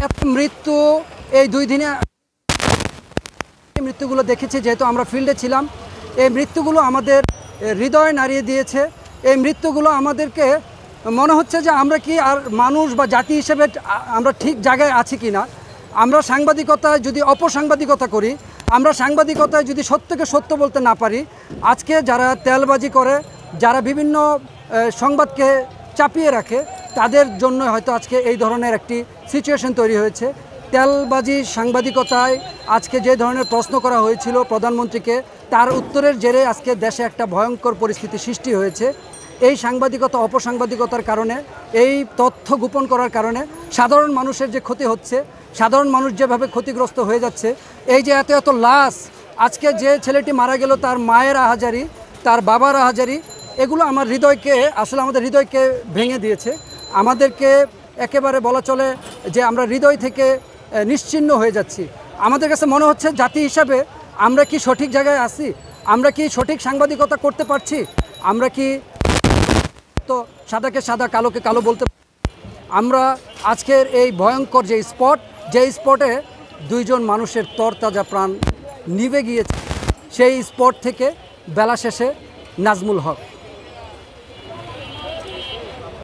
এত মৃত্যু এই 2 দিনে মৃত্যুগুলো দেখেছি, যেহেতু আমরা ফিল্ডে ছিলাম। এই মৃত্যুগুলো আমাদের হৃদয় নাড়িয়ে দিয়েছে। এই মৃত্যুগুলো আমাদেরকে মনে হচ্ছে যে আমরা কি আর মানুষ বা জাতি হিসেবে আমরা ঠিক জায়গায় আছি কি না। আমরা সাংবাদিকতায় যদি অপসাংবাদিকতা করি, আমরা সাংবাদিকতায় যদি সত্যকে সত্য বলতে না পারি, আজকে যারা তেলবাজি করে, যারা বিভিন্ন সংবাদকে চাপিয়ে রাখে, তাদের জন্য হয়তো আজকে এই ধরনের একটি সিচুয়েশন তৈরি হয়েছে। তেলবাজি সাংবাদিকতায় আজকে যে ধরনের প্রশ্ন করা হয়েছিল প্রধানমন্ত্রীকে, তার উত্তরের জেরে আজকে দেশে একটা ভয়ঙ্কর পরিস্থিতি সৃষ্টি হয়েছে। এই সাংবাদিকতা অপসাংবাদিকতার কারণে, এই তথ্য গোপন করার কারণে সাধারণ মানুষের যে ক্ষতি হচ্ছে, সাধারণ মানুষ যেভাবে ক্ষতিগ্রস্ত হয়ে যাচ্ছে, এই যে এত এত লাশ, আজকে যে ছেলেটি মারা গেল তার মায়ের আহাজারি, তার বাবার আহাজারি, এগুলো আমার হৃদয়কে আসলে আমাদের হৃদয়কে ভেঙে দিয়েছে। আমাদেরকে একেবারে বলা চলে যে আমরা হৃদয় থেকে নিশ্চিহ্ন হয়ে যাচ্ছি। আমাদের কাছে মনে হচ্ছে জাতি হিসাবে আমরা কি সঠিক জায়গায় আছি? আমরা কি সঠিক সাংবাদিকতা করতে পারছি? আমরা কি তো সাদাকে সাদা কালোকে কালো বলতে? আমরা আজকের এই ভয়ঙ্কর যে স্পটে 2 জন মানুষের তরতাজা প্রাণ নিভে গিয়েছে, সেই স্পট থেকে বেলা শেষে নাজমুল হক।